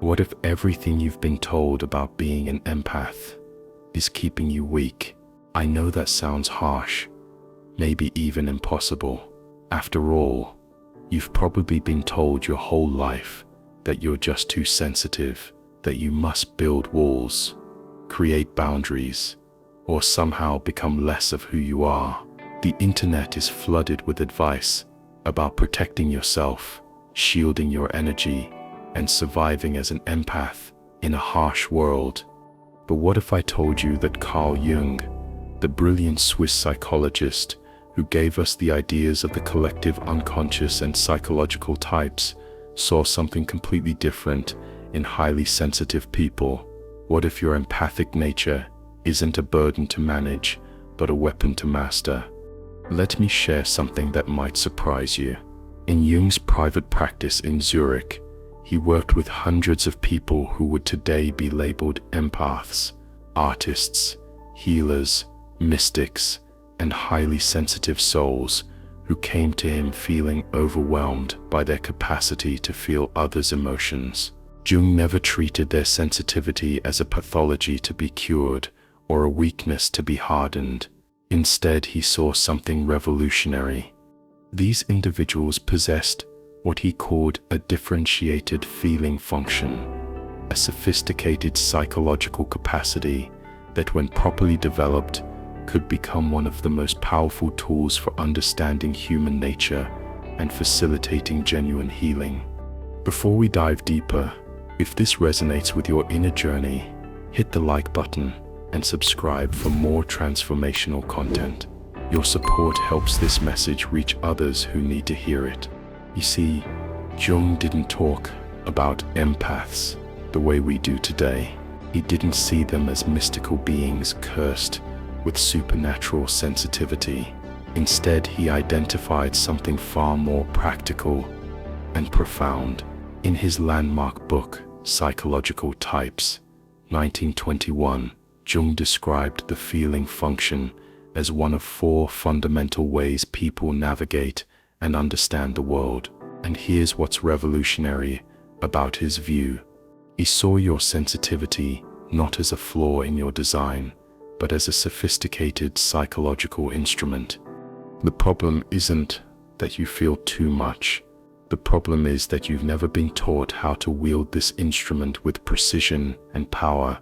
What if everything you've been told about being an empath is keeping you weak? I know that sounds harsh, maybe even impossible. After all, you've probably been told your whole life that you're just too sensitive, that you must build walls, create boundaries, or somehow become less of who you are. The internet is flooded with advice about protecting yourself, shielding your energy, and surviving as an empath in a harsh world. But what if I told you that Carl Jung, the brilliant Swiss psychologist who gave us the ideas of the collective unconscious and psychological types, saw something completely different in highly sensitive people? What if your empathic nature isn't a burden to manage, but a weapon to master? Let me share something that might surprise you. In Jung's private practice in Zurich, he worked with hundreds of people who would today be labeled empaths, artists, healers, mystics, and highly sensitive souls who came to him feeling overwhelmed by their capacity to feel others' emotions. Jung never treated their sensitivity as a pathology to be cured or a weakness to be hardened. Instead, he saw something revolutionary. These individuals possessed what he called a differentiated feeling function, a sophisticated psychological capacity that, when properly developed, could become one of the most powerful tools for understanding human nature and facilitating genuine healing. Before we dive deeper, if this resonates with your inner journey, hit the like button and subscribe for more transformational content. Your support helps this message reach others who need to hear it. You see, Jung didn't talk about empaths the way we do today. He didn't see them as mystical beings cursed with supernatural sensitivity. Instead, he identified something far more practical and profound. In his landmark book, Psychological Types, 1921, Jung described the feeling function as one of 4 fundamental ways people navigate and understand the world. And here's what's revolutionary about his view. He saw your sensitivity not as a flaw in your design, but as a sophisticated psychological instrument. The problem isn't that you feel too much. The problem is that you've never been taught how to wield this instrument with precision and power.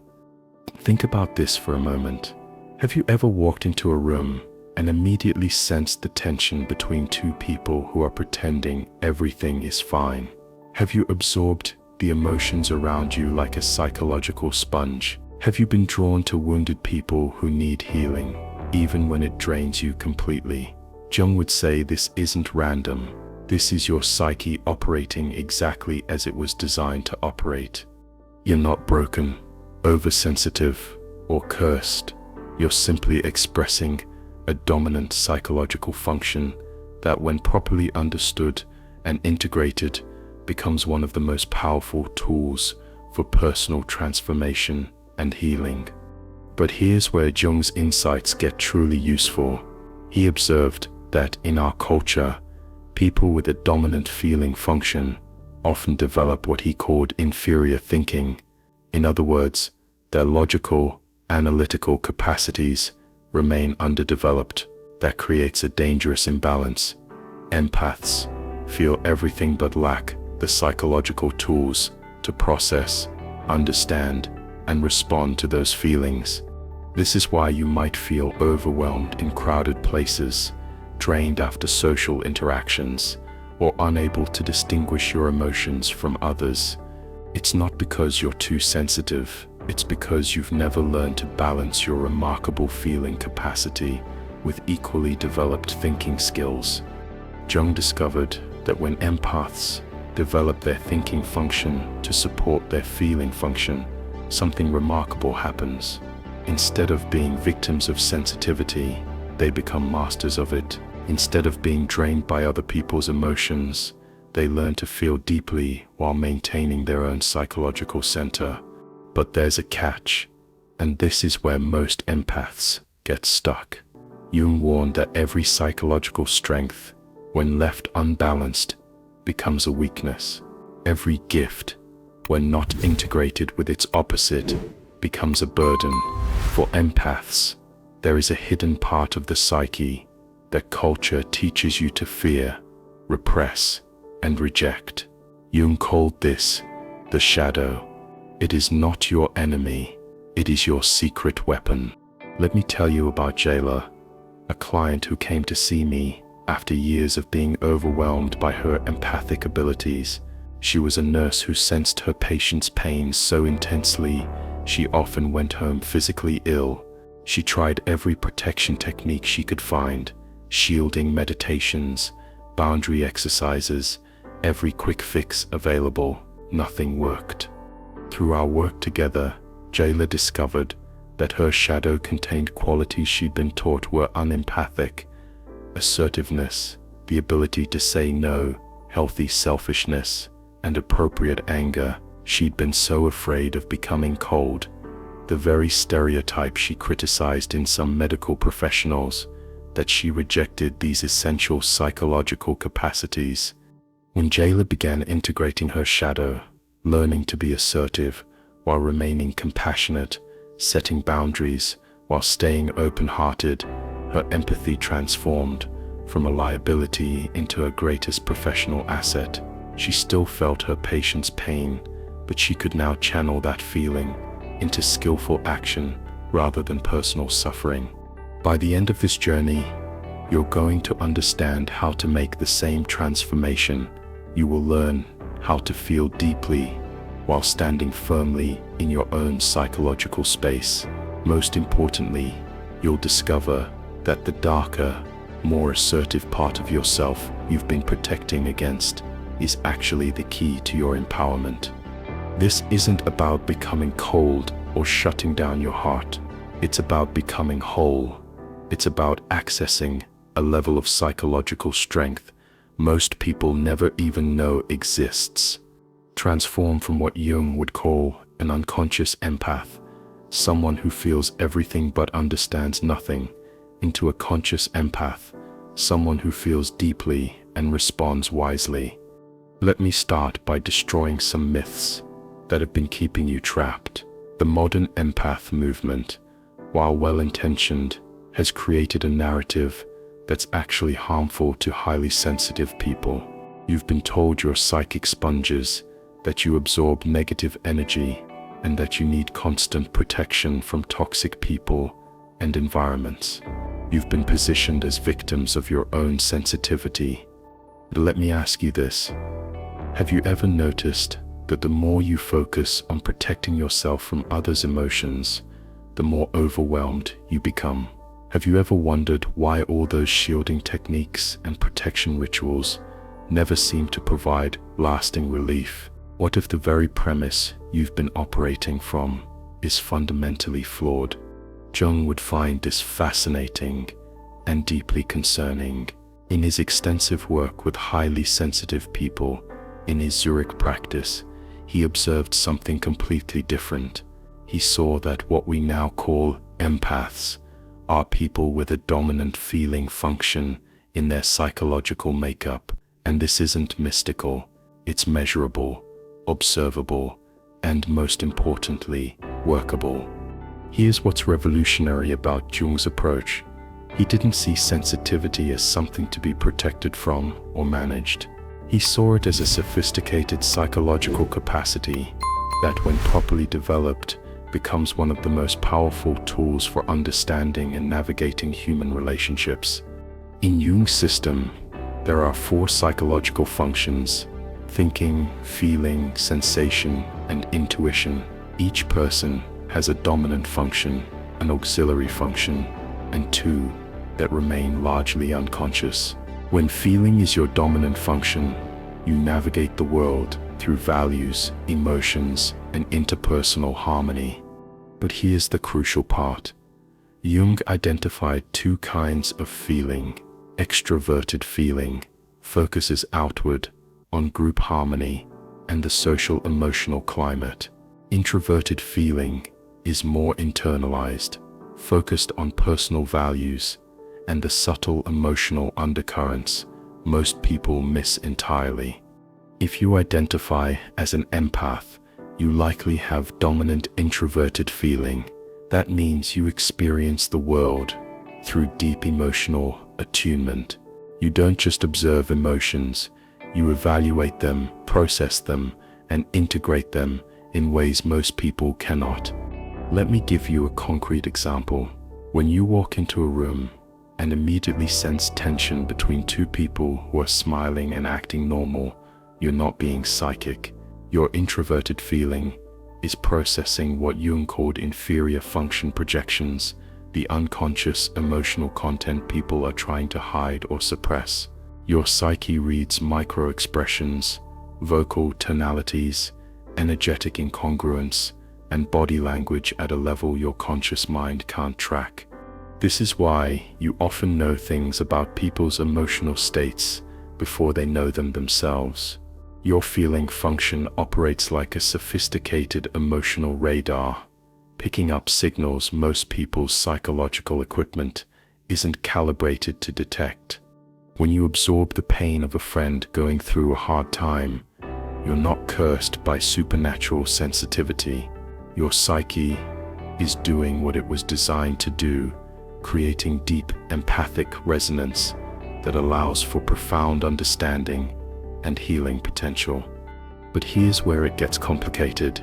Think about this for a moment. Have you ever walked into a room and immediately sensed the tension between 2 people who are pretending everything is fine? Have you absorbed the emotions around you like a psychological sponge? Have you been drawn to wounded people who need healing, even when it drains you completely? Jung would say this isn't random. This is your psyche operating exactly as it was designed to operate. You're not broken, oversensitive, or cursed. You're simply expressing a dominant psychological function that, when properly understood and integrated, becomes one of the most powerful tools for personal transformation and healing. But here's where Jung's insights get truly useful. He observed that in our culture, people with a dominant feeling function often develop what he called inferior thinking. In other words, their logical, analytical capacities remain underdeveloped. That creates a dangerous imbalance. Empaths feel everything but lack the psychological tools to process, understand, and respond to those feelings. This is why you might feel overwhelmed in crowded places, drained after social interactions, or unable to distinguish your emotions from others. It's not because you're too sensitive. It's because you've never learned to balance your remarkable feeling capacity with equally developed thinking skills. Jung discovered that when empaths develop their thinking function to support their feeling function, something remarkable happens. Instead of being victims of sensitivity, they become masters of it. Instead of being drained by other people's emotions, they learn to feel deeply while maintaining their own psychological center. But there's a catch, and this is where most empaths get stuck. Jung warned that every psychological strength, when left unbalanced, becomes a weakness. Every gift, when not integrated with its opposite, becomes a burden. For empaths, there is a hidden part of the psyche that culture teaches you to fear, repress, and reject. Jung called this the shadow. It is not your enemy, it is your secret weapon. Let me tell you about Jayla, a client who came to see me after years of being overwhelmed by her empathic abilities. She was a nurse who sensed her patients' pain so intensely, she often went home physically ill. She tried every protection technique she could find, shielding meditations, boundary exercises, every quick fix available. Nothing worked. Through our work together, Jayla discovered that her shadow contained qualities she'd been taught were unempathic: assertiveness, the ability to say no, healthy selfishness, and appropriate anger. She'd been so afraid of becoming cold, the very stereotype she criticized in some medical professionals, that she rejected these essential psychological capacities. When Jayla began integrating her shadow, learning to be assertive while remaining compassionate, setting boundaries while staying open-hearted, her empathy transformed from a liability into her greatest professional asset. She still felt her patient's pain, but she could now channel that feeling into skillful action rather than personal suffering. By the end of this journey, you're going to understand how to make the same transformation. You will learn how to feel deeply while standing firmly in your own psychological space. Most importantly, you'll discover that the darker, more assertive part of yourself you've been protecting against is actually the key to your empowerment. This isn't about becoming cold or shutting down your heart. It's about becoming whole. It's about accessing a level of psychological strength most people never even know exists. Transform from what Jung would call an unconscious empath, someone who feels everything but understands nothing, into a conscious empath, someone who feels deeply and responds wisely. Let me start by destroying some myths that have been keeping you trapped. The modern empath movement, while well-intentioned, has created a narrative that's actually harmful to highly sensitive people. You've been told you're psychic sponges, that you absorb negative energy, and that you need constant protection from toxic people and environments. You've been positioned as victims of your own sensitivity. But let me ask you this: have you ever noticed that the more you focus on protecting yourself from others' emotions, the more overwhelmed you become? Have you ever wondered why all those shielding techniques and protection rituals never seem to provide lasting relief? What if the very premise you've been operating from is fundamentally flawed? Jung would find this fascinating and deeply concerning. In his extensive work with highly sensitive people in his Zurich practice, he observed something completely different. He saw that what we now call empaths are people with a dominant feeling function in their psychological makeup. And this isn't mystical, it's measurable, observable, and most importantly, workable. Here's what's revolutionary about Jung's approach. He didn't see sensitivity as something to be protected from or managed. He saw it as a sophisticated psychological capacity that, when properly developed, becomes one of the most powerful tools for understanding and navigating human relationships. In Jung's system, there are 4 psychological functions: thinking, feeling, sensation, and intuition. Each person has a dominant function, an auxiliary function, and 2 that remain largely unconscious. When feeling is your dominant function, you navigate the world through values, emotions, and interpersonal harmony. But here's the crucial part. Jung identified 2 kinds of feeling. Extroverted feeling focuses outward on group harmony and the social emotional climate. Introverted feeling is more internalized, focused on personal values and the subtle emotional undercurrents most people miss entirely. If you identify as an empath, You likely have dominant introverted feeling. That means you experience the world through deep emotional attunement. You don't just observe emotions, you evaluate them, process them, and integrate them in ways most people cannot. Let me give you a concrete example. When you walk into a room and immediately sense tension between two people who are smiling and acting normal, you're not being psychic. Your introverted feeling is processing what Jung called inferior function projections, the unconscious emotional content people are trying to hide or suppress. Your psyche reads micro-expressions, vocal tonalities, energetic incongruence, and body language at a level your conscious mind can't track. This is why you often know things about people's emotional states before they know them themselves. Your feeling function operates like a sophisticated emotional radar, picking up signals most people's psychological equipment isn't calibrated to detect. When you absorb the pain of a friend going through a hard time, you're not cursed by supernatural sensitivity. Your psyche is doing what it was designed to do, creating deep empathic resonance that allows for profound understanding and healing potential. But here's where it gets complicated,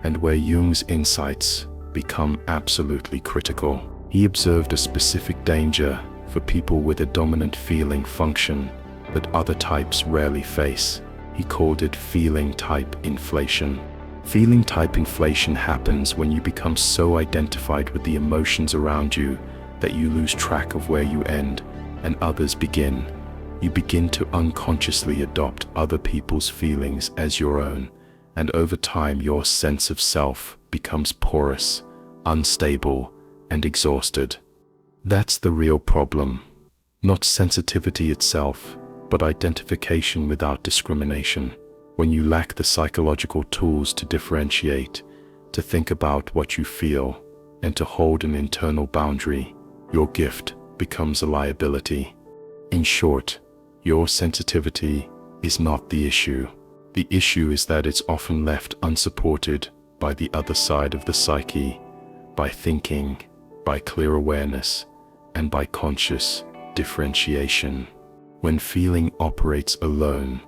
and where Jung's insights become absolutely critical. He observed a specific danger for people with a dominant feeling function that other types rarely face. He called it feeling type inflation. Feeling type inflation happens when you become so identified with the emotions around you that you lose track of where you end and others begin. You begin to unconsciously adopt other people's feelings as your own, and over time your sense of self becomes porous, unstable, and exhausted. That's the real problem. Not sensitivity itself, but identification without discrimination. When you lack the psychological tools to differentiate, to think about what you feel, and to hold an internal boundary, your gift becomes a liability. In short, your sensitivity is not the issue. The issue is that it's often left unsupported by the other side of the psyche, by thinking, by clear awareness, and by conscious differentiation. When feeling operates alone,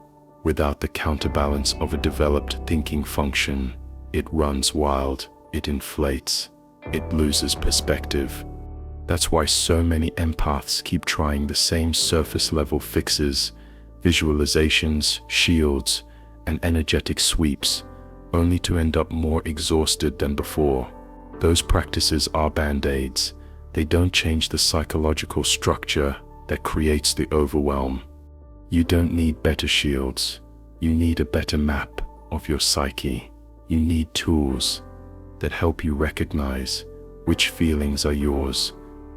without the counterbalance of a developed thinking function, it runs wild, it inflates, it loses perspective. That's why so many empaths keep trying the same surface-level fixes, visualizations, shields, and energetic sweeps, only to end up more exhausted than before. Those practices are band-aids. They don't change the psychological structure that creates the overwhelm. You don't need better shields. You need a better map of your psyche. You need tools that help you recognize which feelings are yours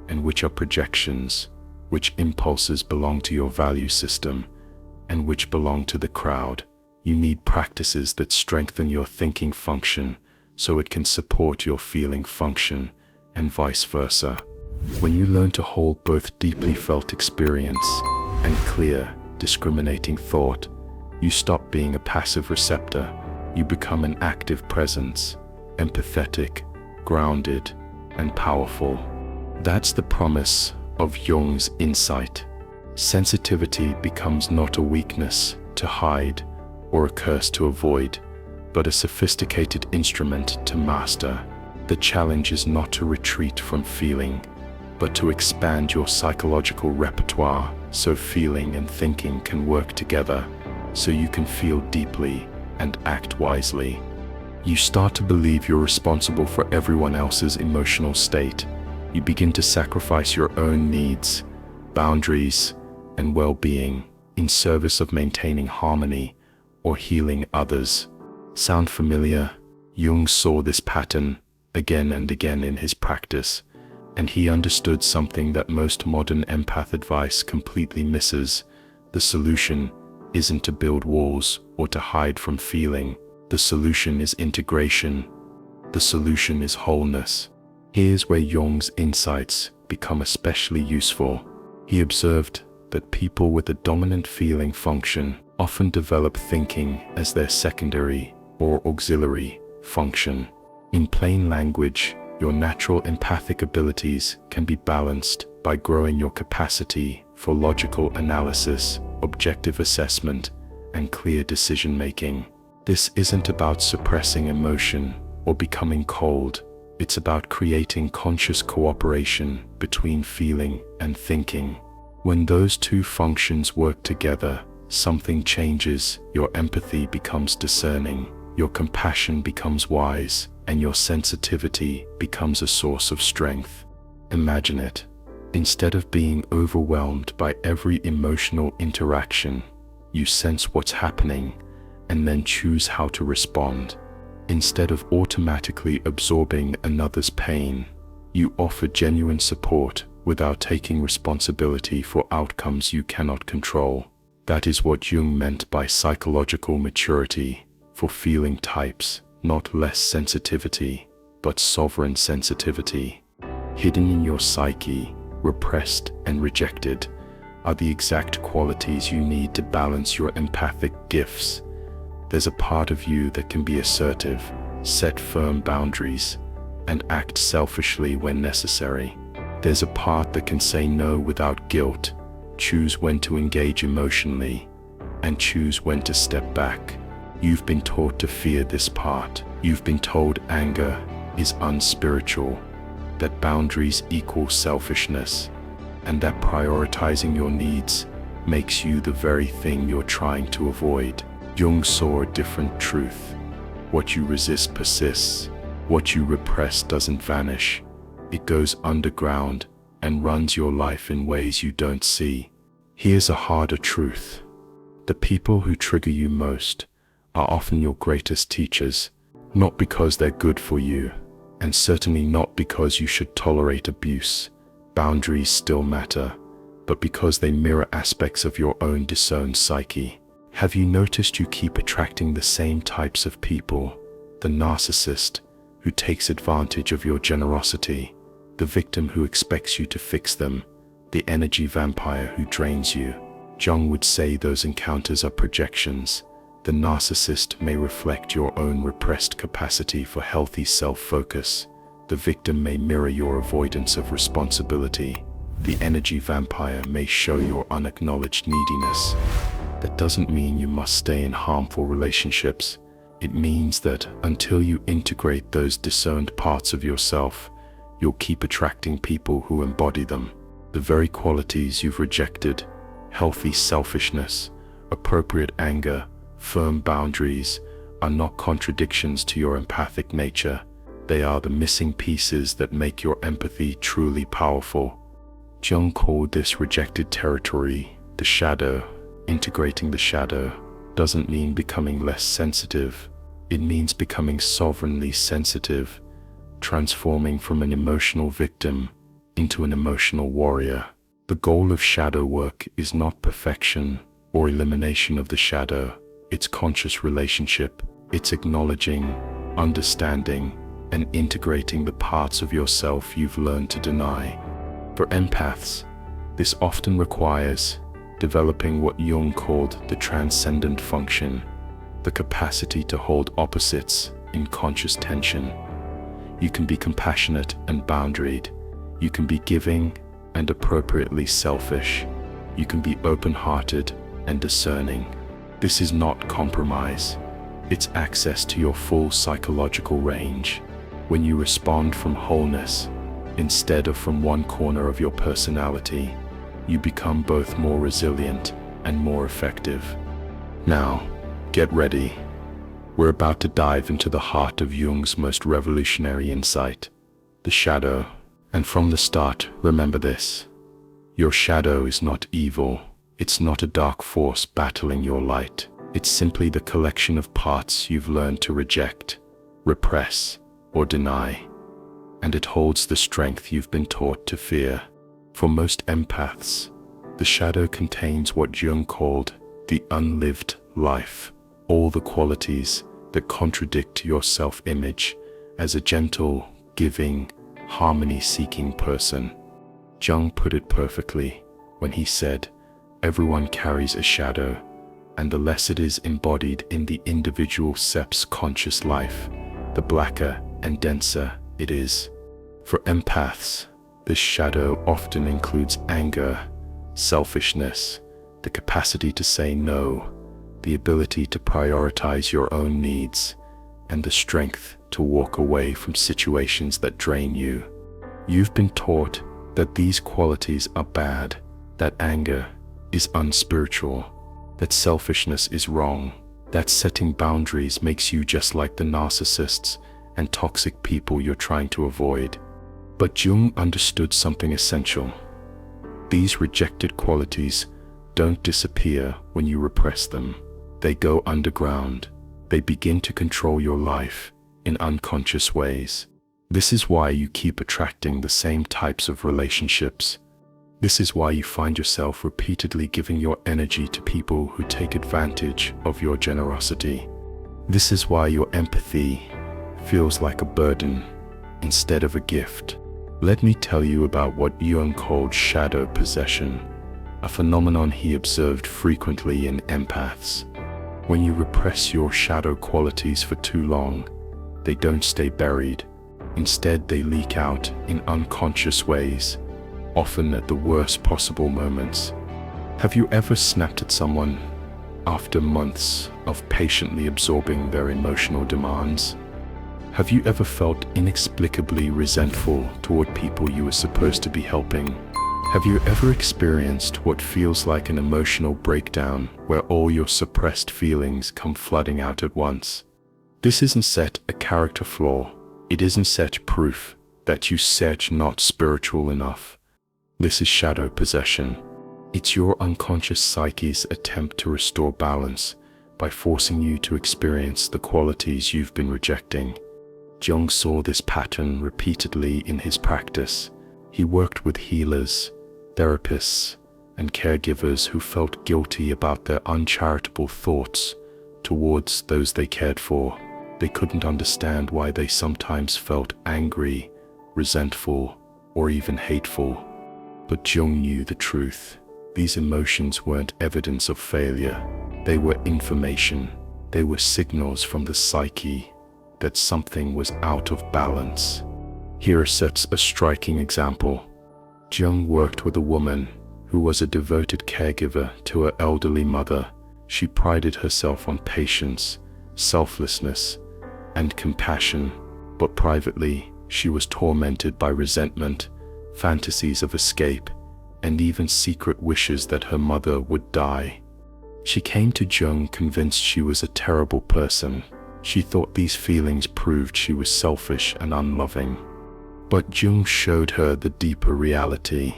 and which are projections, which impulses belong to your value system, and which belong to the crowd. You need practices that strengthen your thinking function so it can support your feeling function, and vice versa. When you learn to hold both deeply felt experience and clear, discriminating thought, you stop being a passive receptor. You become an active presence, empathetic, grounded, and powerful. That's the promise of Jung's insight. Sensitivity becomes not a weakness to hide or a curse to avoid, but a sophisticated instrument to master. The challenge is not to retreat from feeling, but to expand your psychological repertoire so feeling and thinking can work together, so you can feel deeply and act wisely. You start to believe you're responsible for everyone else's emotional state. You begin to sacrifice your own needs, boundaries, and well-being in service of maintaining harmony or healing others. Sound familiar? Jung saw this pattern again and again in his practice, and he understood something that most modern empath advice completely misses. The solution isn't to build walls or to hide from feeling. The solution is integration. The solution is wholeness. Here's where Jung's insights become especially useful. He observed that people with a dominant feeling function often develop thinking as their secondary or auxiliary function. In plain language, your natural empathic abilities can be balanced by growing your capacity for logical analysis, objective assessment, and clear decision-making. This isn't about suppressing emotion or becoming cold. It's about creating conscious cooperation between feeling and thinking. When those two functions work together, something changes. Your empathy becomes discerning, your compassion becomes wise, and your sensitivity becomes a source of strength. Imagine it. Instead of being overwhelmed by every emotional interaction, you sense what's happening and then choose how to respond. Instead of automatically absorbing another's pain, you offer genuine support without taking responsibility for outcomes you cannot control. That is what Jung meant by psychological maturity. For feeling types, not less sensitivity, but sovereign sensitivity. Hidden in your psyche, repressed and rejected, are the exact qualities you need to balance your empathic gifts. There's a part of you that can be assertive, set firm boundaries, and act selfishly when necessary. There's a part that can say no without guilt, choose when to engage emotionally, and choose when to step back. You've been taught to fear this part. You've been told anger is unspiritual, that boundaries equal selfishness, and that prioritizing your needs makes you the very thing you're trying to avoid. Jung saw a different truth. What you resist persists. What you repress doesn't vanish. It goes underground and runs your life in ways you don't see. Here's a harder truth. The people who trigger you most are often your greatest teachers, not because they're good for you, and certainly not because you should tolerate abuse. Boundaries still matter, but because they mirror aspects of your own disowned psyche. Have you noticed you keep attracting the same types of people? The narcissist who takes advantage of your generosity, the victim who expects you to fix them, the energy vampire who drains you. Jung would say those encounters are projections. The narcissist may reflect your own repressed capacity for healthy self-focus. The victim may mirror your avoidance of responsibility. The energy vampire may show your unacknowledged neediness. That doesn't mean you must stay in harmful relationships. It means that until you integrate those disowned parts of yourself, you'll keep attracting people who embody them. The very qualities you've rejected, healthy selfishness, appropriate anger, firm boundaries, are not contradictions to your empathic nature. They are the missing pieces that make your empathy truly powerful. Jung called this rejected territory the shadow. Integrating the shadow doesn't mean becoming less sensitive. It means becoming sovereignly sensitive, transforming from an emotional victim into an emotional warrior. The goal of shadow work is not perfection or elimination of the shadow. It's conscious relationship. It's acknowledging, understanding, and integrating the parts of yourself you've learned to deny. For empaths, this often requires developing what Jung called the transcendent function, the capacity to hold opposites in conscious tension. You can be compassionate and boundaried. You can be giving and appropriately selfish. You can be open-hearted and discerning. This is not compromise. It's access to your full psychological range. When you respond from wholeness, instead of from one corner of your personality, you become both more resilient and more effective. Now, get ready. We're about to dive into the heart of Jung's most revolutionary insight, the shadow. And from the start, remember this. Your shadow is not evil. It's not a dark force battling your light. It's simply the collection of parts you've learned to reject, repress, or deny. And it holds the strength you've been taught to fear. For most empaths, the shadow contains what Jung called the unlived life, all the qualities that contradict your self-image as a gentle, giving, harmony-seeking person. Jung put it perfectly when he said, "Everyone carries a shadow, and the less it is embodied in the individual self's conscious life, the blacker and denser it is. For empaths, this shadow often includes anger, selfishness, the capacity to say no, the ability to prioritize your own needs, and the strength to walk away from situations that drain you. You've been taught that these qualities are bad, that anger is unspiritual, that selfishness is wrong, that setting boundaries makes you just like the narcissists and toxic people you're trying to avoid. But Jung understood something essential. These rejected qualities don't disappear when you repress them. They go underground. They begin to control your life in unconscious ways. This is why you keep attracting the same types of relationships. This is why you find yourself repeatedly giving your energy to people who take advantage of your generosity. This is why your empathy feels like a burden instead of a gift. Let me tell you about what Jung called shadow possession, a phenomenon he observed frequently in empaths. When you repress your shadow qualities for too long, they don't stay buried. Instead, they leak out in unconscious ways, often at the worst possible moments. Have you ever snapped at someone after months of patiently absorbing their emotional demands? Have you ever felt inexplicably resentful toward people you were supposed to be helping? Have you ever experienced what feels like an emotional breakdown where all your suppressed feelings come flooding out at once? This isn't set a character flaw. It isn't set proof that you said not spiritual enough. This is shadow possession. It's your unconscious psyche's attempt to restore balance by forcing you to experience the qualities you've been rejecting. Jung saw this pattern repeatedly in his practice. He worked with healers, therapists, and caregivers who felt guilty about their uncharitable thoughts towards those they cared for. They couldn't understand why they sometimes felt angry, resentful, or even hateful. But Jung knew the truth. These emotions weren't evidence of failure. They were information. They were signals from the psyche that something was out of balance. Here sets a striking example. Jung worked with a woman who was a devoted caregiver to her elderly mother. She prided herself on patience, selflessness, and compassion, but privately, she was tormented by resentment, fantasies of escape, and even secret wishes that her mother would die. She came to Jung convinced she was a terrible person. She thought these feelings proved she was selfish and unloving. But Jung showed her the deeper reality.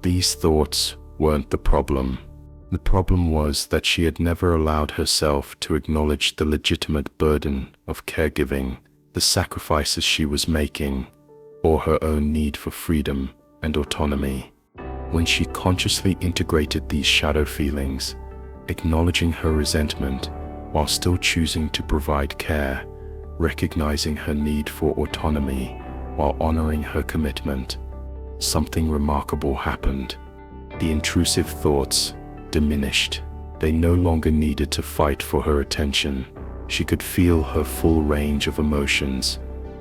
These thoughts weren't the problem. The problem was that she had never allowed herself to acknowledge the legitimate burden of caregiving, the sacrifices she was making, or her own need for freedom and autonomy. When she consciously integrated these shadow feelings, acknowledging her resentment while still choosing to provide care, recognizing her need for autonomy while honoring her commitment, something remarkable happened. The intrusive thoughts diminished. They no longer needed to fight for her attention. She could feel her full range of emotions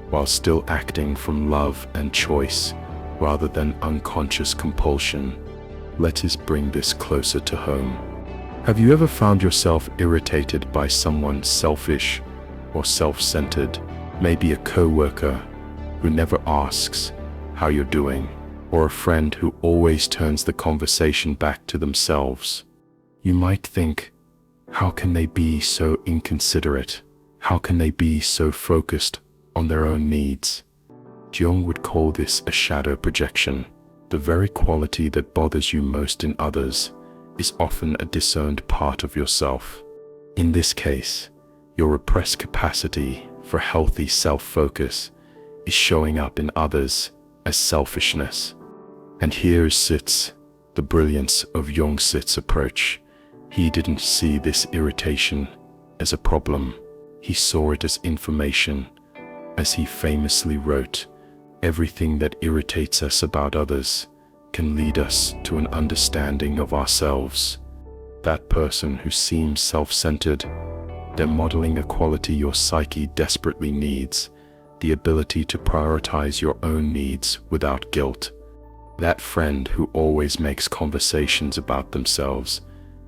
while still acting from love and choice rather than unconscious compulsion. Let us bring this closer to home. Have you ever found yourself irritated by someone selfish or self-centered? Maybe a coworker who never asks how you're doing, or a friend who always turns the conversation back to themselves. You might think, how can they be so inconsiderate? How can they be so focused on their own needs? Jung would call this a shadow projection. The very quality that bothers you most in others is often a disowned part of yourself. In this case, your repressed capacity for healthy self-focus is showing up in others as selfishness. And here sits the brilliance of Jung's approach. He didn't see this irritation as a problem. He saw it as information. As he famously wrote, everything that irritates us about others can lead us to an understanding of ourselves. That person who seems self-centered, they're modeling a quality your psyche desperately needs, the ability to prioritize your own needs without guilt. That friend who always makes conversations about themselves,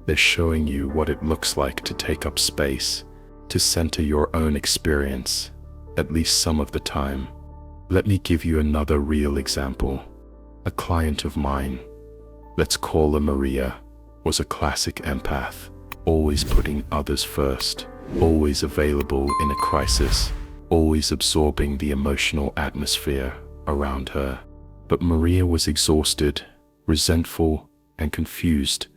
they're showing you what it looks like to take up space, to center your own experience, at least some of the time. Let me give you another real example. A client of mine, let's call her Maria, was a classic empath, always putting others first, always available in a crisis, always absorbing the emotional atmosphere around her. But Maria was exhausted, resentful, and confused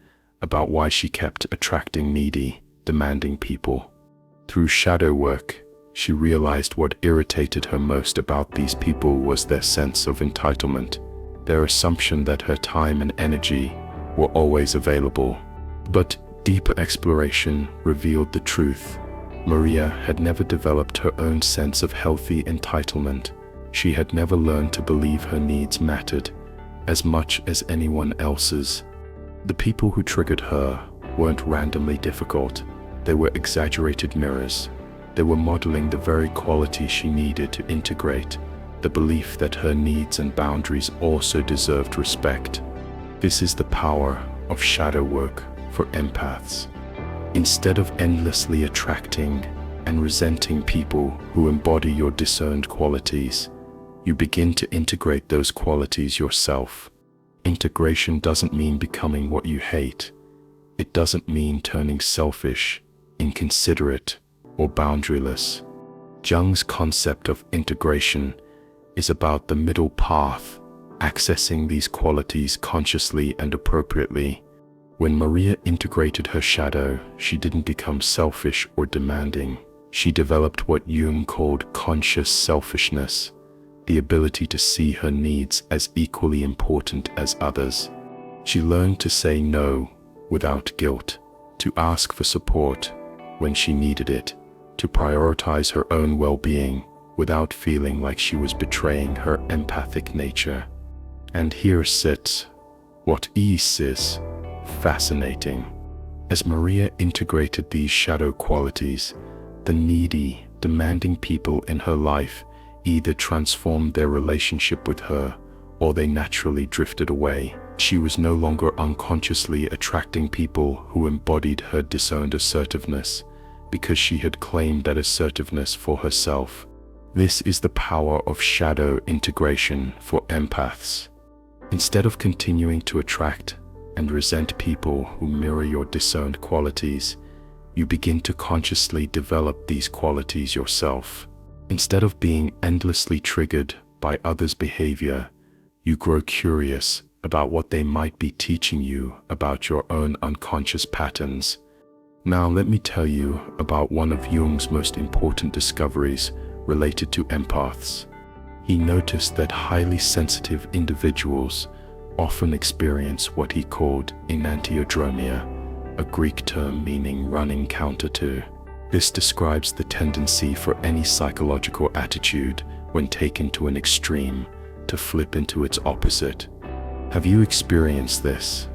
about why she kept attracting needy, demanding people. Through shadow work, she realized what irritated her most about these people was their sense of entitlement, their assumption that her time and energy were always available. But deeper exploration revealed the truth. Maria had never developed her own sense of healthy entitlement. She had never learned to believe her needs mattered as much as anyone else's. The people who triggered her weren't randomly difficult. They were exaggerated mirrors. They were modeling the very quality she needed to integrate, the belief that her needs and boundaries also deserved respect. This is the power of shadow work for empaths. Instead of endlessly attracting and resenting people who embody your disowned qualities, you begin to integrate those qualities yourself. Integration doesn't mean becoming what you hate. It doesn't mean turning selfish, inconsiderate, or boundaryless. Jung's concept of integration is about the middle path, accessing these qualities consciously and appropriately. When Maria integrated her shadow, she didn't become selfish or demanding. She developed what Jung called conscious selfishness, the ability to see her needs as equally important as others. She learned to say no without guilt, to ask for support when she needed it, to prioritize her own well-being without feeling like she was betraying her empathic nature. And here sits what is fascinating. As Maria integrated these shadow qualities, the needy, demanding people in her life either transformed their relationship with her or they naturally drifted away. She was no longer unconsciously attracting people who embodied her disowned assertiveness because she had claimed that assertiveness for herself. This is the power of shadow integration for empaths. Instead of continuing to attract and resent people who mirror your disowned qualities, you begin to consciously develop these qualities yourself. Instead of being endlessly triggered by others' behavior, you grow curious about what they might be teaching you about your own unconscious patterns. Now let me tell you about one of Jung's most important discoveries related to empaths. He noticed that highly sensitive individuals often experience what he called enantiodromia, a Greek term meaning running counter to. This describes the tendency for any psychological attitude, when taken to an extreme, to flip into its opposite. Have you experienced this?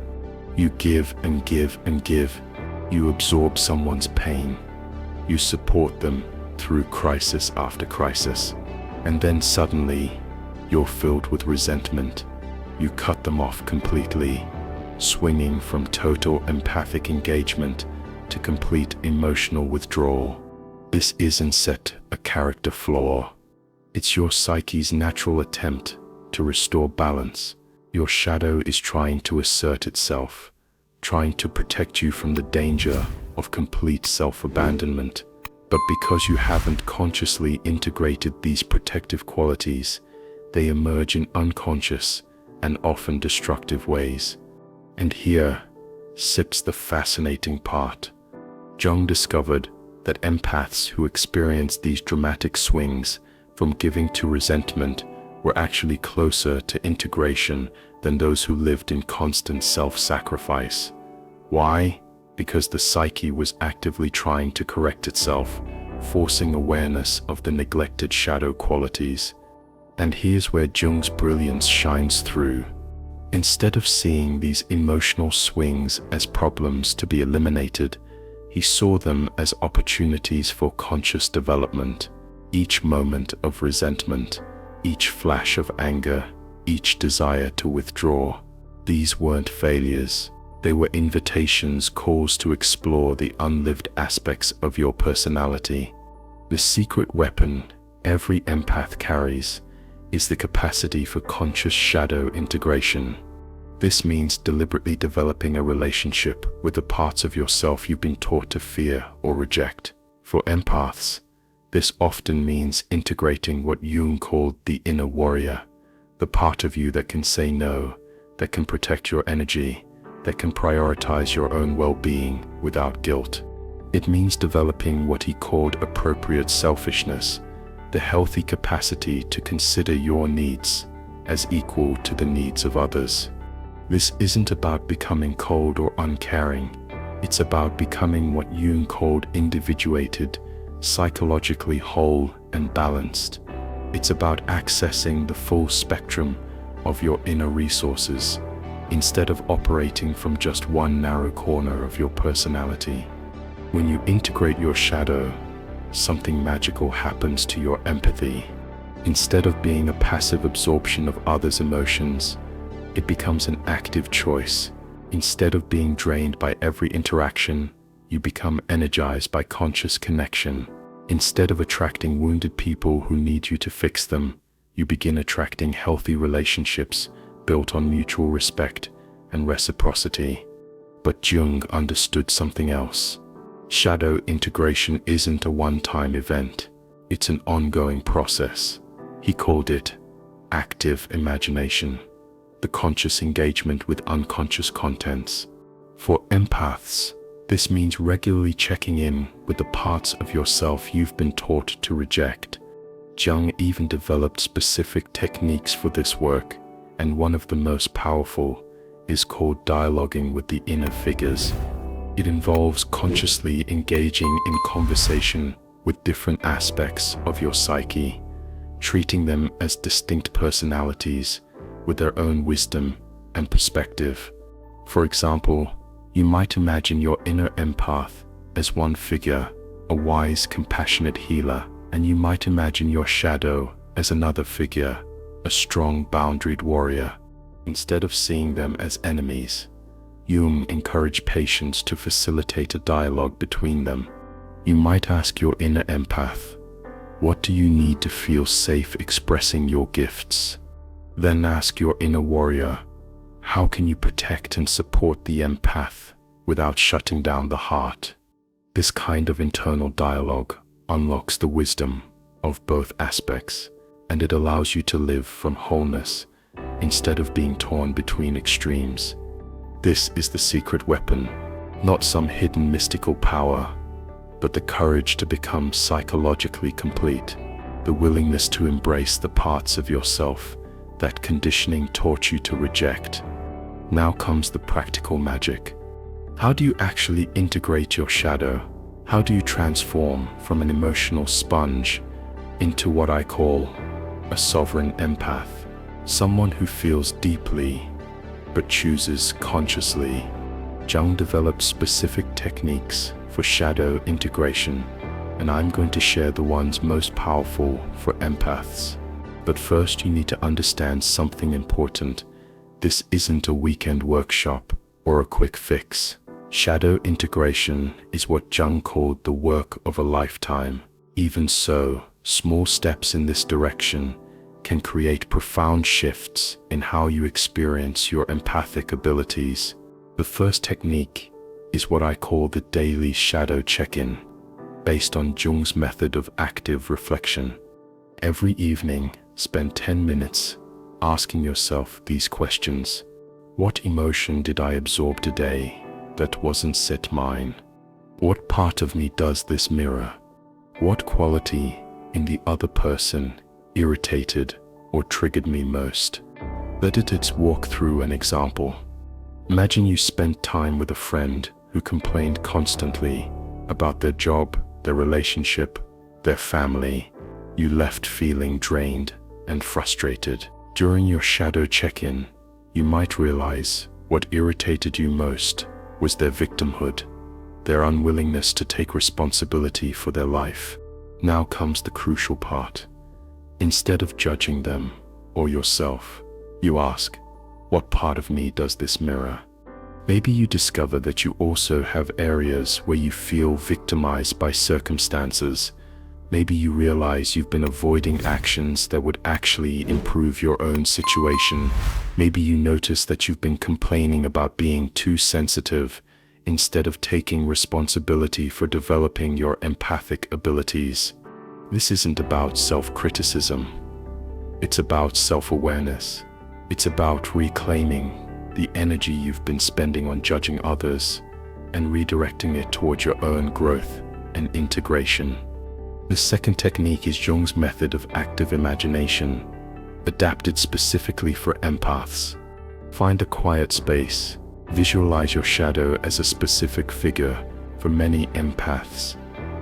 You give and give and give. You absorb someone's pain. You support them through crisis after crisis. And then suddenly, you're filled with resentment. You cut them off completely, swinging from total empathic engagement to complete emotional withdrawal. This isn't set a character flaw. It's your psyche's natural attempt to restore balance. Your shadow is trying to assert itself, trying to protect you from the danger of complete self-abandonment. But because you haven't consciously integrated these protective qualities, they emerge in unconscious and often destructive ways. And here sits the fascinating part. Jung discovered that empaths who experienced these dramatic swings from giving to resentment were actually closer to integration than those who lived in constant self-sacrifice. Why? Because the psyche was actively trying to correct itself, forcing awareness of the neglected shadow qualities. And here's where Jung's brilliance shines through. Instead of seeing these emotional swings as problems to be eliminated, he saw them as opportunities for conscious development. Each moment of resentment, each flash of anger, each desire to withdraw, these weren't failures. They were invitations, calls to explore the unlived aspects of your personality. The secret weapon every empath carries is the capacity for conscious shadow integration. This means deliberately developing a relationship with the parts of yourself you've been taught to fear or reject. For empaths, this often means integrating what Jung called the inner warrior, the part of you that can say no, that can protect your energy, that can prioritize your own well-being without guilt. It means developing what he called appropriate selfishness, the healthy capacity to consider your needs as equal to the needs of others. This isn't about becoming cold or uncaring. It's about becoming what Jung called individuated, psychologically whole and balanced. It's about accessing the full spectrum of your inner resources, instead of operating from just one narrow corner of your personality. When you integrate your shadow, something magical happens to your empathy. Instead of being a passive absorption of others' emotions, it becomes an active choice. Instead of being drained by every interaction, you become energized by conscious connection. Instead of attracting wounded people who need you to fix them, you begin attracting healthy relationships built on mutual respect and reciprocity. But Jung understood something else. Shadow integration isn't a one-time event. It's an ongoing process. He called it active imagination, the conscious engagement with unconscious contents. For empaths, this means regularly checking in with the parts of yourself you've been taught to reject. Jung even developed specific techniques for this work, and one of the most powerful is called dialoguing with the inner figures. It involves consciously engaging in conversation with different aspects of your psyche, treating them as distinct personalities with their own wisdom and perspective. For example, you might imagine your inner empath as one figure, a wise, compassionate healer, and you might imagine your shadow as another figure, a strong, boundaried warrior. Instead of seeing them as enemies, Jung encouraged patience to facilitate a dialogue between them. You might ask your inner empath, what do you need to feel safe expressing your gifts? Then ask your inner warrior, how can you protect and support the empath without shutting down the heart? This kind of internal dialogue unlocks the wisdom of both aspects, and it allows you to live from wholeness instead of being torn between extremes. This is the secret weapon, not some hidden mystical power, but the courage to become psychologically complete, the willingness to embrace the parts of yourself that conditioning taught you to reject. Now comes the practical magic. How do you actually integrate your shadow? How do you transform from an emotional sponge into what I call a sovereign empath? Someone who feels deeply but chooses consciously. Jung developed specific techniques for shadow integration, and I'm going to share the ones most powerful for empaths. But first, you need to understand something important. This isn't a weekend workshop or a quick fix. Shadow integration is what Jung called the work of a lifetime. Even so, small steps in this direction can create profound shifts in how you experience your empathic abilities. The first technique is what I call the daily shadow check-in, based on Jung's method of active reflection. Every evening, spend 10 minutes asking yourself these questions. What emotion did I absorb today that wasn't set mine? What part of me does this mirror? What quality in the other person irritated or triggered me most? Let's walk through an example. Imagine you spent time with a friend who complained constantly about their job, their relationship, their family. You left feeling drained and frustrated. During your shadow check-in, you might realize what irritated you most was their victimhood, their unwillingness to take responsibility for their life. Now comes the crucial part. Instead of judging them or yourself, you ask, what part of me does this mirror? Maybe you discover that you also have areas where you feel victimized by circumstances. Maybe you realize you've been avoiding actions that would actually improve your own situation. Maybe you notice that you've been complaining about being too sensitive instead of taking responsibility for developing your empathic abilities. This isn't about self-criticism. It's about self-awareness. It's about reclaiming the energy you've been spending on judging others and redirecting it towards your own growth and integration. The second technique is Jung's method of active imagination, adapted specifically for empaths. Find a quiet space. Visualize your shadow as a specific figure. For many empaths,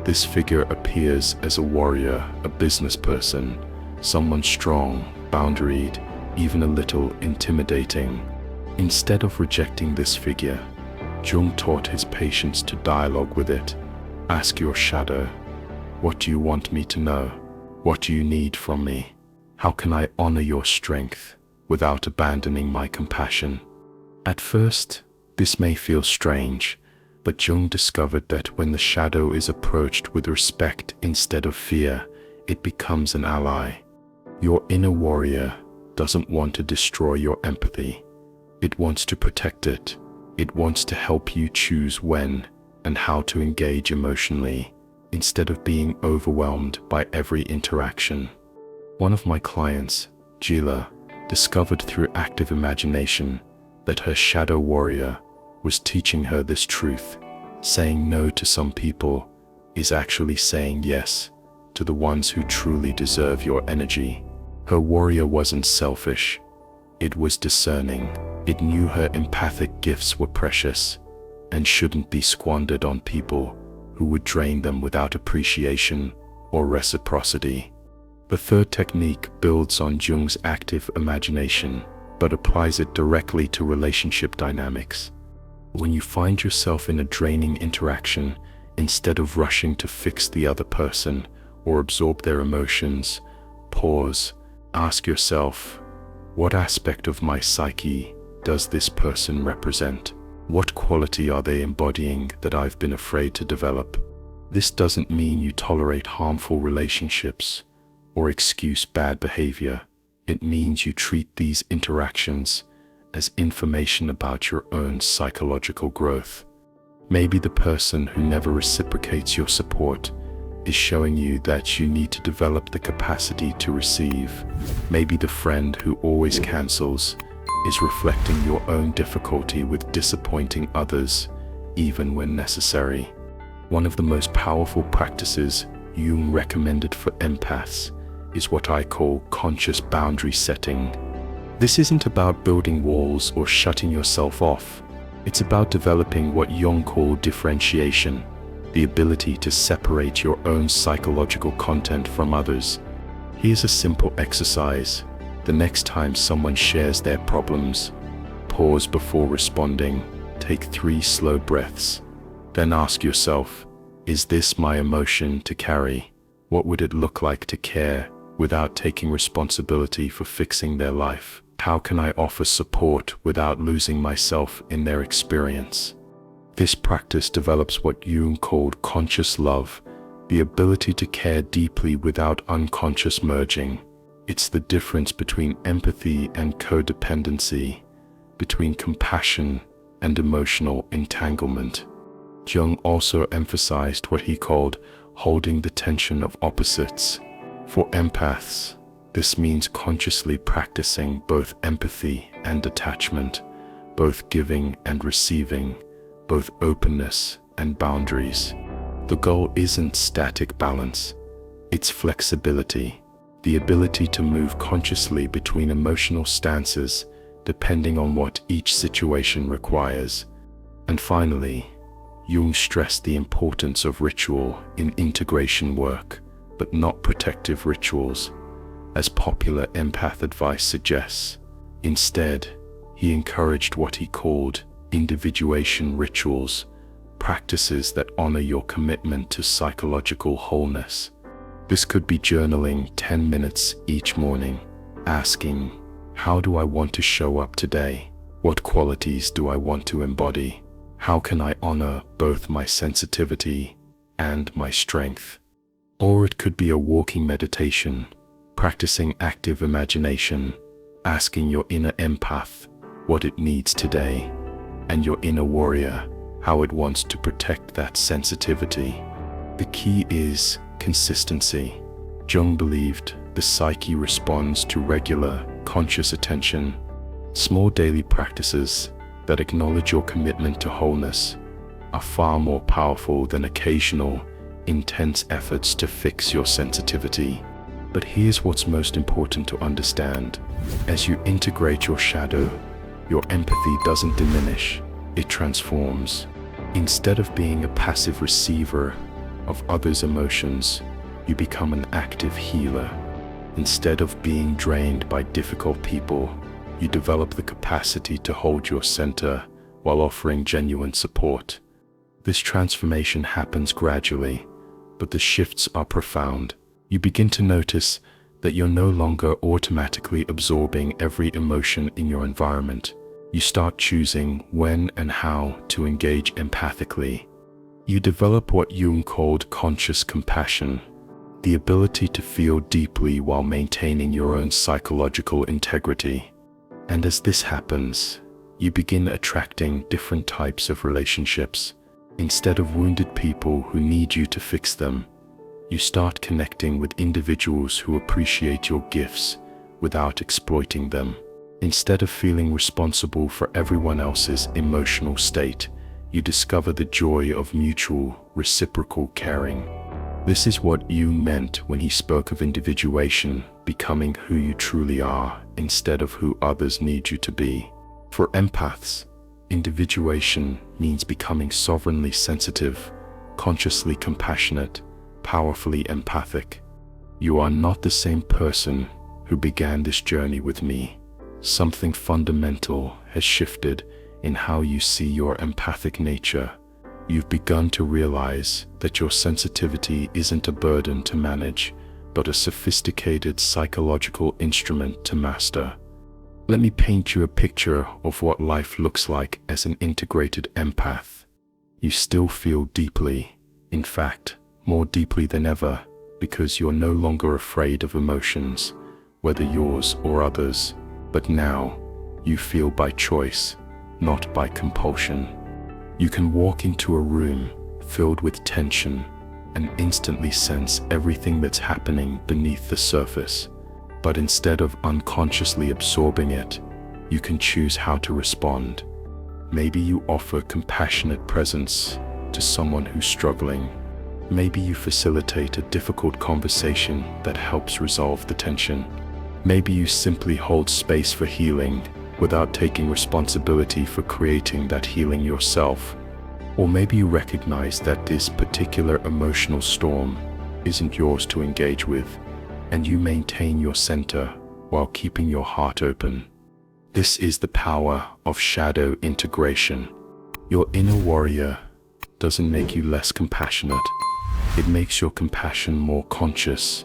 this figure appears as a warrior, a business person, someone strong, boundaried, even a little intimidating. Instead of rejecting this figure, Jung taught his patients to dialogue with it. Ask your shadow, what do you want me to know? What do you need from me? How can I honor your strength without abandoning my compassion? At first, this may feel strange, but Jung discovered that when the shadow is approached with respect instead of fear, it becomes an ally. Your inner warrior doesn't want to destroy your empathy. It wants to protect it. It wants to help you choose when and how to engage emotionally, instead of being overwhelmed by every interaction. One of my clients, Gila, discovered through active imagination that her shadow warrior was teaching her this truth. Saying no to some people is actually saying yes to the ones who truly deserve your energy. Her warrior wasn't selfish. It was discerning. It knew her empathic gifts were precious and shouldn't be squandered on people who would drain them without appreciation or reciprocity. The third technique builds on Jung's active imagination, but applies it directly to relationship dynamics. When you find yourself in a draining interaction, instead of rushing to fix the other person or absorb their emotions, pause, ask yourself, what aspect of my psyche does this person represent? What quality are they embodying that I've been afraid to develop? This doesn't mean you tolerate harmful relationships or excuse bad behavior. It means you treat these interactions as information about your own psychological growth. Maybe the person who never reciprocates your support is showing you that you need to develop the capacity to receive. Maybe the friend who always cancels is reflecting your own difficulty with disappointing others, even when necessary. One of the most powerful practices Jung recommended for empaths is what I call conscious boundary setting. This isn't about building walls or shutting yourself off. It's about developing what Jung called differentiation, the ability to separate your own psychological content from others. Here's a simple exercise. The next time someone shares their problems, pause before responding, take 3 slow breaths. Then ask yourself, is this my emotion to carry? What would it look like to care without taking responsibility for fixing their life? How can I offer support without losing myself in their experience? This practice develops what Jung called conscious love, the ability to care deeply without unconscious merging. It's the difference between empathy and codependency, between compassion and emotional entanglement. Jung also emphasized what he called holding the tension of opposites. For empaths, this means consciously practicing both empathy and detachment, both giving and receiving, both openness and boundaries. The goal isn't static balance, it's flexibility, the ability to move consciously between emotional stances depending on what each situation requires. And finally, Jung stressed the importance of ritual in integration work, but not protective rituals, as popular empath advice suggests. Instead, he encouraged what he called individuation rituals, practices that honor your commitment to psychological wholeness. This could be journaling 10 minutes each morning, asking, how do I want to show up today? What qualities do I want to embody? How can I honor both my sensitivity and my strength? Or it could be a walking meditation, practicing active imagination, asking your inner empath what it needs today, and your inner warrior how it wants to protect that sensitivity. The key is consistency. Jung believed the psyche responds to regular, conscious attention. Small daily practices that acknowledge your commitment to wholeness are far more powerful than occasional, intense efforts to fix your sensitivity. But here's what's most important to understand. As you integrate your shadow, your empathy doesn't diminish, it transforms. Instead of being a passive receiver of others' emotions, you become an active healer. Instead of being drained by difficult people, you develop the capacity to hold your center while offering genuine support. This transformation happens gradually, but the shifts are profound. You begin to notice that you're no longer automatically absorbing every emotion in your environment. You start choosing when and how to engage empathically. You develop what Jung called conscious compassion, the ability to feel deeply while maintaining your own psychological integrity. And as this happens, you begin attracting different types of relationships. Instead of wounded people who need you to fix them, you start connecting with individuals who appreciate your gifts without exploiting them. Instead of feeling responsible for everyone else's emotional state, you discover the joy of mutual, reciprocal caring. This is what Jung meant when he spoke of individuation, becoming who you truly are instead of who others need you to be. For empaths, individuation means becoming sovereignly sensitive, consciously compassionate, powerfully empathic. You are not the same person who began this journey with me. Something fundamental has shifted in how you see your empathic nature. You've begun to realize that your sensitivity isn't a burden to manage, but a sophisticated psychological instrument to master. Let me paint you a picture of what life looks like as an integrated empath. You still feel deeply, in fact, more deeply than ever, because you're no longer afraid of emotions, whether yours or others. But now, you feel by choice, not by compulsion. You can walk into a room filled with tension and instantly sense everything that's happening beneath the surface. But instead of unconsciously absorbing it, you can choose how to respond. Maybe you offer compassionate presence to someone who's struggling. Maybe you facilitate a difficult conversation that helps resolve the tension. Maybe you simply hold space for healing without taking responsibility for creating that healing yourself. Or maybe you recognize that this particular emotional storm isn't yours to engage with, and you maintain your center while keeping your heart open. This is the power of shadow integration. Your inner warrior doesn't make you less compassionate. It makes your compassion more conscious,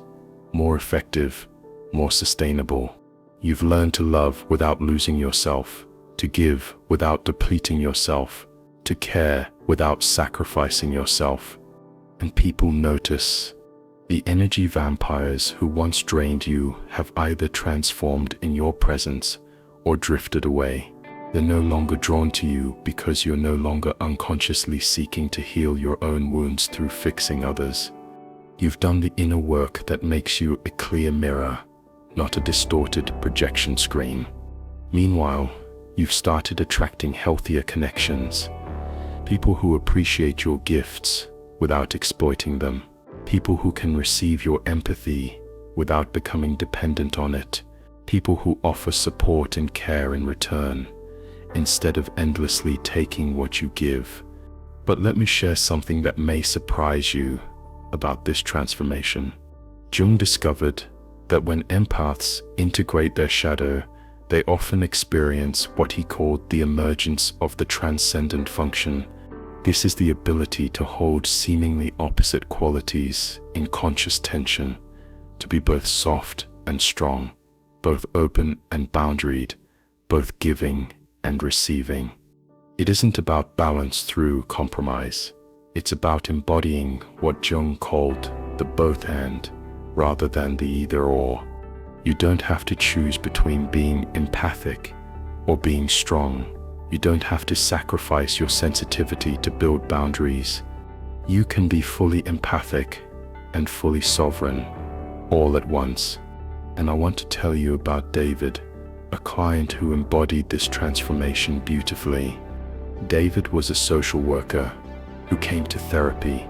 more effective, more sustainable. You've learned to love without losing yourself, to give without depleting yourself, to care without sacrificing yourself. And people notice. The energy vampires who once drained you have either transformed in your presence or drifted away. They're no longer drawn to you because you're no longer unconsciously seeking to heal your own wounds through fixing others. You've done the inner work that makes you a clear mirror, not a distorted projection screen. Meanwhile, you've started attracting healthier connections. People who appreciate your gifts without exploiting them. People who can receive your empathy without becoming dependent on it. People who offer support and care in return, instead of endlessly taking what you give. But let me share something that may surprise you about this transformation. Jung discovered that when empaths integrate their shadow, they often experience what he called the emergence of the transcendent function. This is the ability to hold seemingly opposite qualities in conscious tension, to be both soft and strong, both open and boundaried, both giving and receiving. It isn't about balance through compromise. It's about embodying what Jung called the both and, rather than the either or. You don't have to choose between being empathic or being strong. You don't have to sacrifice your sensitivity to build boundaries. You can be fully empathic and fully sovereign, all at once. And I want to tell you about David, a client who embodied this transformation beautifully. David was a social worker who came to therapy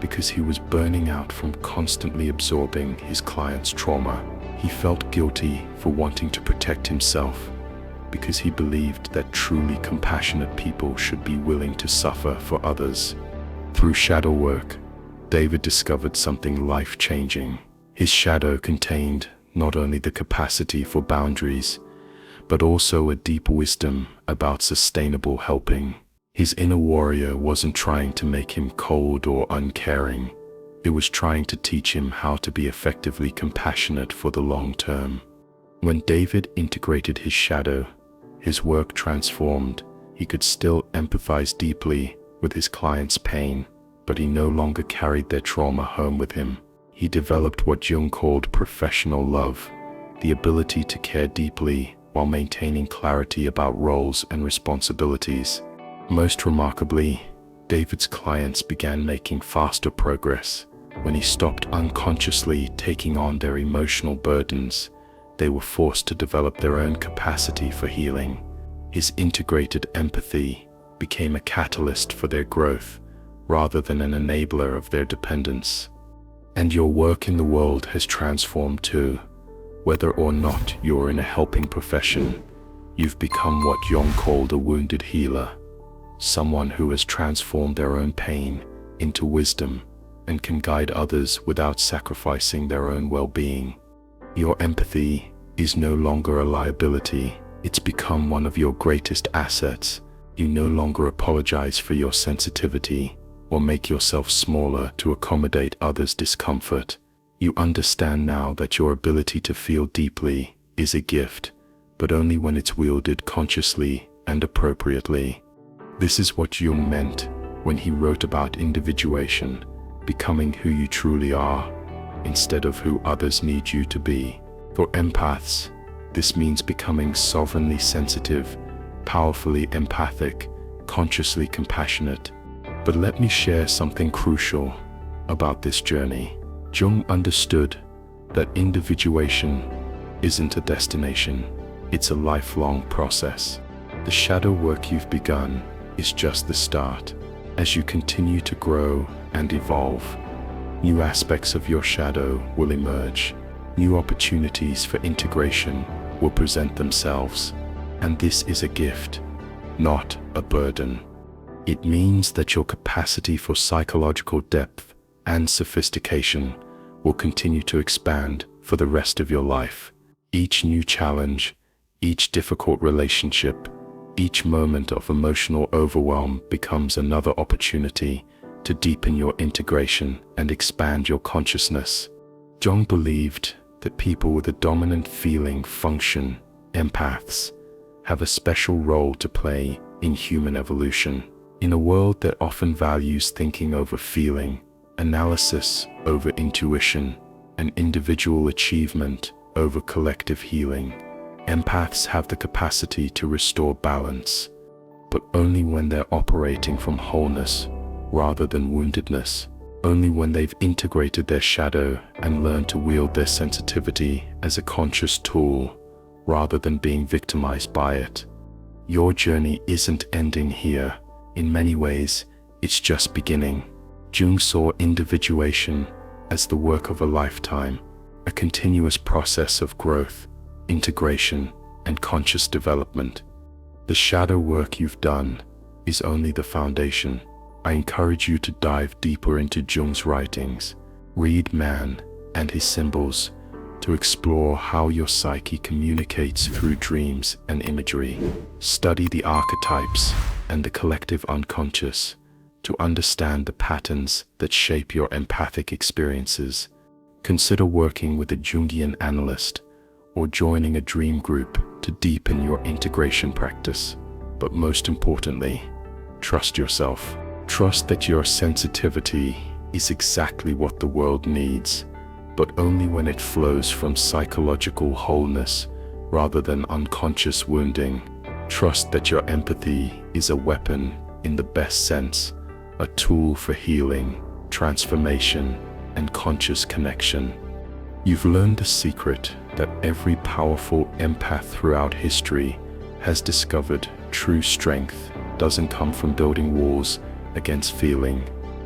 because he was burning out from constantly absorbing his client's trauma. He felt guilty for wanting to protect himself because he believed that truly compassionate people should be willing to suffer for others. Through shadow work, David discovered something life-changing. His shadow contained not only the capacity for boundaries, but also a deep wisdom about sustainable helping. His inner warrior wasn't trying to make him cold or uncaring. It was trying to teach him how to be effectively compassionate for the long term. When David integrated his shadow, his work transformed. He could still empathize deeply with his client's pain, but he no longer carried their trauma home with him. He developed what Jung called professional love, the ability to care deeply while maintaining clarity about roles and responsibilities. Most remarkably, David's clients began making faster progress. When he stopped unconsciously taking on their emotional burdens, they were forced to develop their own capacity for healing. His integrated empathy became a catalyst for their growth, rather than an enabler of their dependence. And your work in the world has transformed too. Whether or not you're in a helping profession, you've become what Jung called a wounded healer, someone who has transformed their own pain into wisdom and can guide others without sacrificing their own well-being. Your empathy is no longer a liability. It's become one of your greatest assets. You no longer apologize for your sensitivity or make yourself smaller to accommodate others' discomfort. You understand now that your ability to feel deeply is a gift, but only when it's wielded consciously and appropriately. This is what Jung meant when he wrote about individuation, becoming who you truly are, instead of who others need you to be. For empaths, this means becoming sovereignly sensitive, powerfully empathic, consciously compassionate. But let me share something crucial about this journey. Jung understood that individuation isn't a destination, it's a lifelong process. The shadow work you've begun is just the start. As you continue to grow and evolve, new aspects of your shadow will emerge. New opportunities for integration will present themselves. And this is a gift, not a burden. It means that your capacity for psychological depth and sophistication will continue to expand for the rest of your life. Each new challenge, each difficult relationship, each moment of emotional overwhelm becomes another opportunity to deepen your integration and expand your consciousness. Jung believed that people with a dominant feeling function, empaths, have a special role to play in human evolution. In a world that often values thinking over feeling, analysis over intuition, and individual achievement over collective healing, empaths have the capacity to restore balance, but only when they're operating from wholeness rather than woundedness. Only when they've integrated their shadow and learned to wield their sensitivity as a conscious tool rather than being victimized by it. Your journey isn't ending here. In many ways, it's just beginning. Jung saw individuation as the work of a lifetime, a continuous process of growth, integration, and conscious development. The shadow work you've done is only the foundation. I encourage you to dive deeper into Jung's writings, read Man and His Symbols, to explore how your psyche communicates through dreams and imagery. Study the archetypes and the collective unconscious to understand the patterns that shape your empathic experiences, consider working with a Jungian analyst or joining a dream group to deepen your integration practice. But most importantly, trust yourself. Trust that your sensitivity is exactly what the world needs, but only when it flows from psychological wholeness rather than unconscious wounding. Trust that your empathy is a weapon in the best sense, a tool for healing, transformation, and conscious connection. You've learned the secret that every powerful empath throughout history has discovered. True strength doesn't come from building walls against feeling.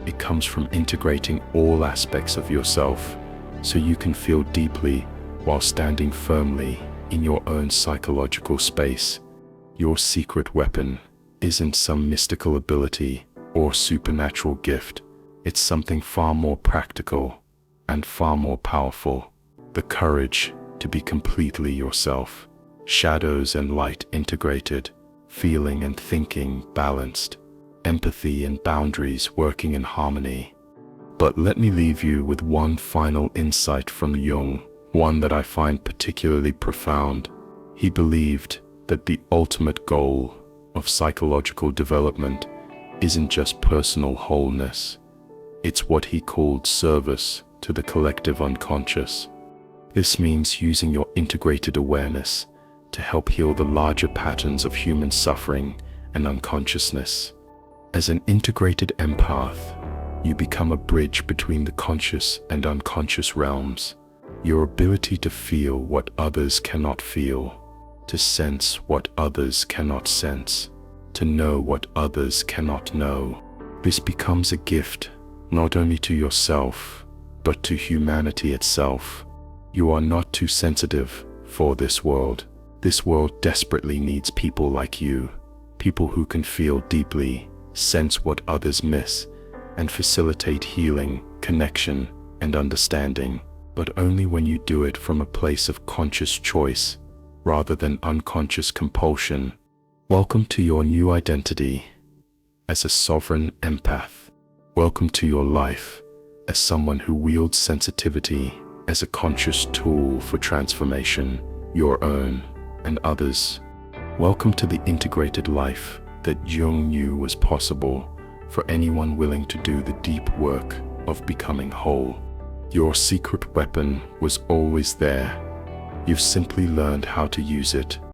It comes from integrating all aspects of yourself so you can feel deeply while standing firmly in your own psychological space. Your secret weapon isn't some mystical ability or supernatural gift. It's something far more practical and far more powerful. The courage to be completely yourself. Shadows and light integrated, feeling and thinking balanced, empathy and boundaries working in harmony. But let me leave you with one final insight from Jung, one that I find particularly profound. He believed that the ultimate goal of psychological development isn't just personal wholeness. It's what he called service to the collective unconscious. This means using your integrated awareness to help heal the larger patterns of human suffering and unconsciousness. As an integrated empath, you become a bridge between the conscious and unconscious realms. Your ability to feel what others cannot feel, to sense what others cannot sense, to know what others cannot know. This becomes a gift, not only to yourself, but to humanity itself. You are not too sensitive for this world. This world desperately needs people like you, people who can feel deeply, sense what others miss, and facilitate healing, connection, and understanding, but only when you do it from a place of conscious choice, rather than unconscious compulsion. Welcome to your new identity as a sovereign empath. Welcome to your life as someone who wields sensitivity as a conscious tool for transformation, your own and others. Welcome to the integrated life that Jung knew was possible for anyone willing to do the deep work of becoming whole. Your secret weapon was always there. You've simply learned how to use it.